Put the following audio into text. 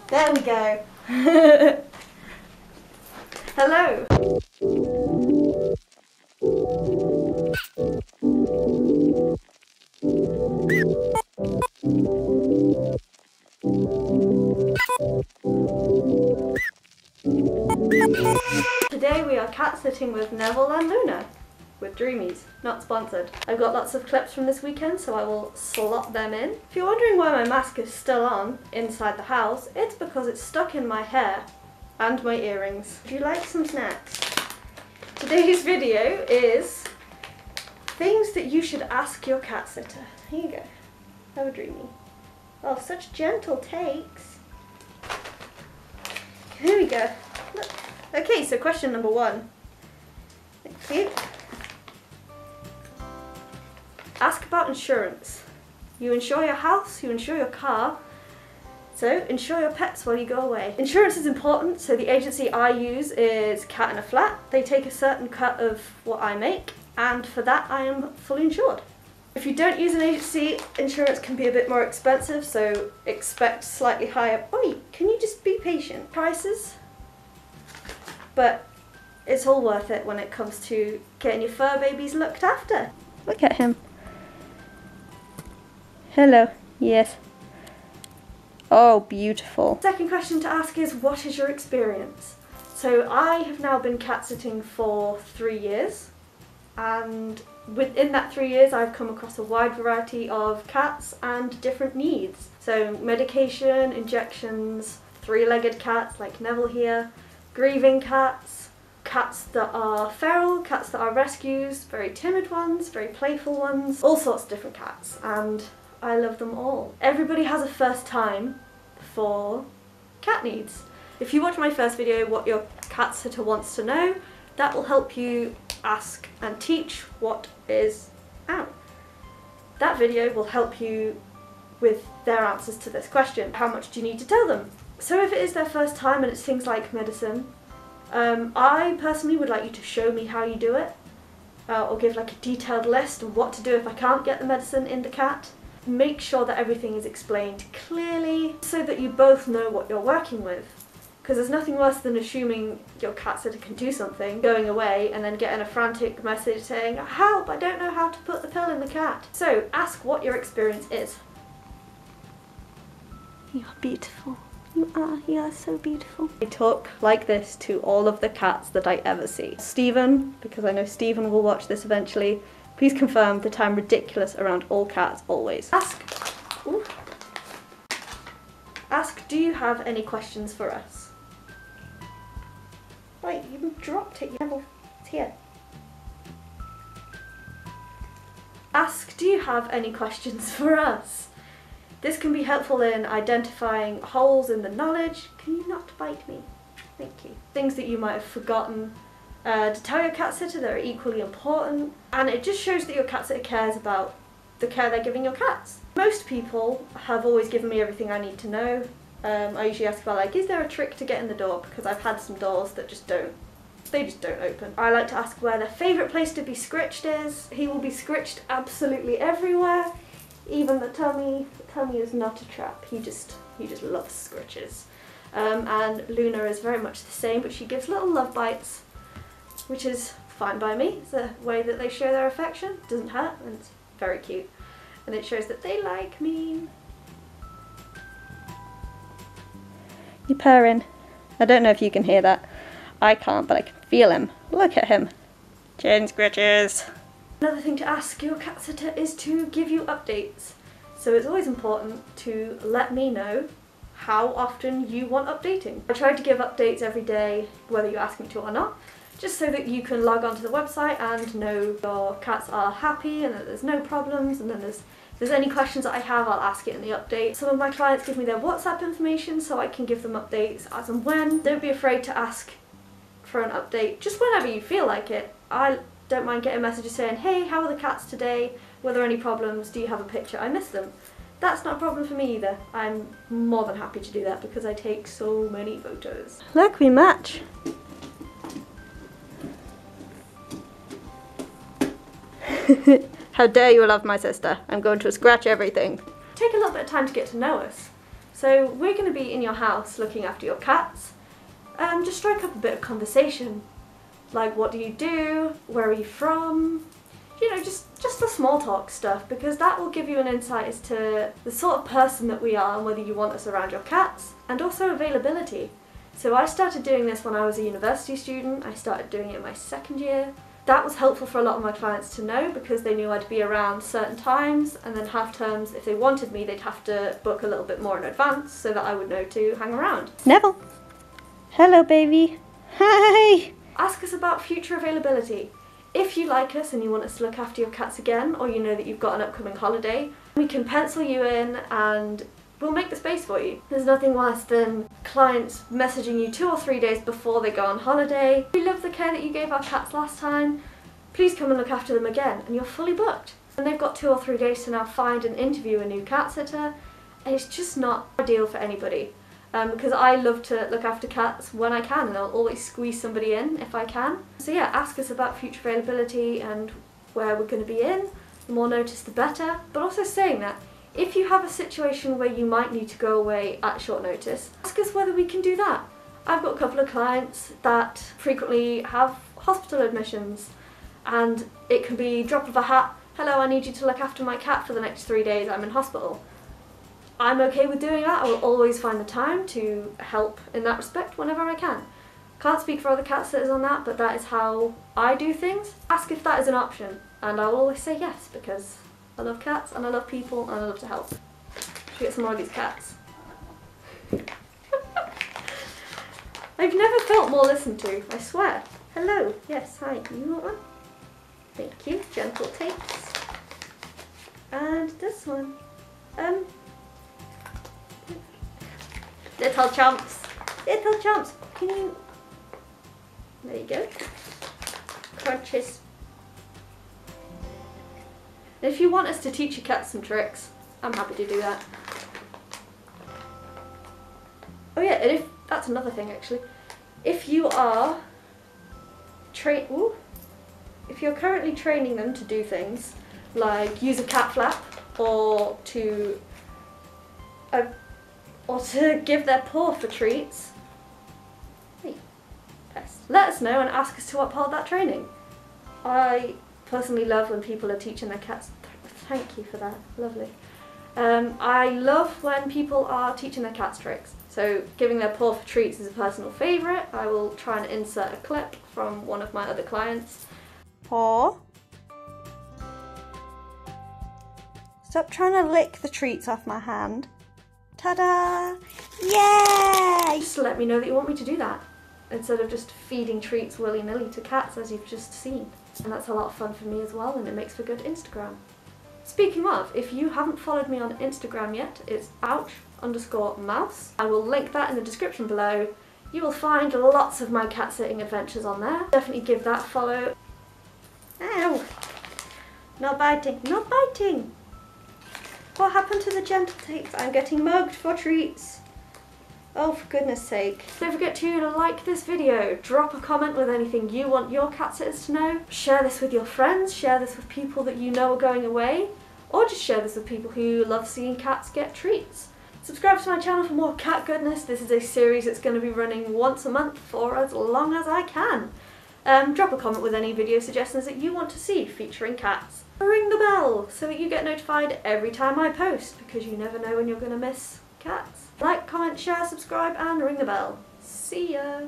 There we go. Hello. Today we are cat sitting with Neville and Luna with Dreamies, not sponsored. I've got lots of clips from this weekend, so I will slot them in. If you're wondering why my mask is still on inside the house, it's because it's stuck in my hair and my earrings. Would you like some snacks? Today's video is things that you should ask your cat sitter. Here you go. Have a Dreamy. Oh, such gentle takes. Here we go. Look. Okay, so question number 1. Thank you. Ask about insurance. You insure your house, you insure your car, so insure your pets while you go away. Insurance is important, so the agency I use is Cat in a Flat. They take a certain cut of what I make, and for that I am fully insured. If you don't use an agency, insurance can be a bit more expensive, so expect slightly higher. Oi, can you just be patient? Prices, but it's all worth it when it comes to getting your fur babies looked after. Look at him. Hello. Yes. Oh, beautiful. Second question to ask is, what is your experience? So I have now been cat sitting for 3 years, and within that 3 years I've come across a wide variety of cats and different needs. So medication, injections, 3-legged cats like Neville here, grieving cats, cats that are feral, cats that are rescues, very timid ones, very playful ones, all sorts of different cats, and I love them all. Everybody has a first time for cat needs. If you watch my first video, what your cat sitter wants to know, that will help you ask and teach what is out. That video will help you with their answers to this question. How much do you need to tell them? So if it is their first time and it's things like medicine, I personally would like you to show me how you do it, or give like a detailed list of what to do if I can't get the medicine in the cat. Make sure that everything is explained clearly so that you both know what you're working with. Because there's nothing worse than assuming your cat sitter can do something, going away and then getting a frantic message saying, "Help, I don't know how to put the pill in the cat." So ask what your experience is. You are beautiful. You are so beautiful. I talk like this to all of the cats that I ever see. Stephen, because I know Stephen will watch this eventually, please confirm that I'm ridiculous around all cats, always. Ask, do you have any questions for us? Wait, you dropped it, it's here. Ask, do you have any questions for us? This can be helpful in identifying holes in the knowledge. Can you not bite me? Thank you. Things that you might have forgotten to tell your cat sitter that are equally important, and it just shows that your cat sitter cares about the care they're giving your cats. Most people have always given me everything I need to know. I usually ask about like, is there a trick to get in the door, because I've had some doors that just don't open. I like to ask where their favourite place to be scritched is. He will be scritched absolutely everywhere. Even the tummy is not a trap. He just loves scritches. And Luna is very much the same, but she gives little love bites, which is fine by me. It's a way that they show their affection. It doesn't hurt, and it's very cute. And it shows that they like me. You're purring. I don't know if you can hear that. I can't, but I can feel him. Look at him. Chin scratches. Another thing to ask your cat sitter is to give you updates. So it's always important to let me know how often you want updating. I try to give updates every day, whether you ask me to or not, just so that you can log onto the website and know your cats are happy and that there's no problems, and then if there's any questions that I have, I'll ask it in the update. Some of my clients give me their WhatsApp information so I can give them updates as and when. Don't be afraid to ask for an update just whenever you feel like it. I don't mind getting messages saying, "Hey, how are the cats today? Were there any problems? Do you have a picture? I missed them." That's not a problem for me either. I'm more than happy to do that because I take so many photos. Look, we match. How dare you love my sister? I'm going to scratch everything. Take a little bit of time to get to know us. So we're going to be in your house looking after your cats. Just strike up a bit of conversation. Like, what do you do? Where are you from? You know, just the small talk stuff, because that will give you an insight as to the sort of person that we are and whether you want us around your cats, and also availability. So I started doing this when I was a university student. I started doing it in my second year. That was helpful for a lot of my clients to know, because they knew I'd be around certain times, and then half terms, if they wanted me, they'd have to book a little bit more in advance so that I would know to hang around. Neville. Hello, baby. Hi. Ask us about future availability. If you like us and you want us to look after your cats again, or you know that you've got an upcoming holiday, we can pencil you in and we'll make the space for you. There's nothing worse than clients messaging you 2 or 3 days before they go on holiday. We love the care that you gave our cats last time. Please come and look after them again, and you're fully booked. And they've got 2 or 3 days to now find and interview a new cat sitter, and it's just not ideal for anybody. Because I love to look after cats when I can, and I'll always squeeze somebody in if I can. So yeah, ask us about future availability and where we're going to be in. The more notice the better. But also saying that, if you have a situation where you might need to go away at short notice, ask us whether we can do that. I've got a couple of clients that frequently have hospital admissions, and it can be drop of a hat, hello, I need you to look after my cat for the next 3 days, I'm in hospital. I'm okay with doing that. I will always find the time to help in that respect whenever I can. Can't speak for other cat sitters on that, but that is how I do things. Ask if that is an option, and I will always say yes, because I love cats and I love people and I love to help. Should we get some more of these cats? I've never felt more listened to, I swear. Hello, yes, hi, you want one? Thank you, gentle takes. And this one. Little chumps. Little chumps. Can you... There you go. Crunches. And if you want us to teach your cats some tricks, I'm happy to do that. Oh yeah, and if... That's another thing actually. If you are... If you're currently training them to do things, like use a cat flap, or to give their paw for treats, let us know and ask us to uphold that training. I personally love when people are teaching their cats. Thank you for that, lovely. I love when people are teaching their cats tricks. So giving their paw for treats is a personal favourite. I will try and insert a clip from one of my other clients. Paw. Stop trying to lick the treats off my hand. Ta-da! Yay! Just let me know that you want me to do that, instead of just feeding treats willy-nilly to cats as you've just seen. And that's a lot of fun for me as well, and it makes for good Instagram. Speaking of, if you haven't followed me on Instagram yet, it's ouch_mouse. I will link that in the description below. You will find lots of my cat sitting adventures on there. Definitely give that a follow. Ow! Not biting, not biting! What happened to the gentle takes? I'm getting mugged for treats. Oh, for goodness sake. Don't forget to like this video, drop a comment with anything you want your cat sitters to know, share this with your friends, share this with people that you know are going away, or just share this with people who love seeing cats get treats. Subscribe to my channel for more cat goodness. This is a series that's going to be running once a month for as long as I can. Drop a comment with any video suggestions that you want to see featuring cats. Ring the bell so that you get notified every time I post, because you never know when you're going to miss cats. Like, comment, share, subscribe and ring the bell. See ya!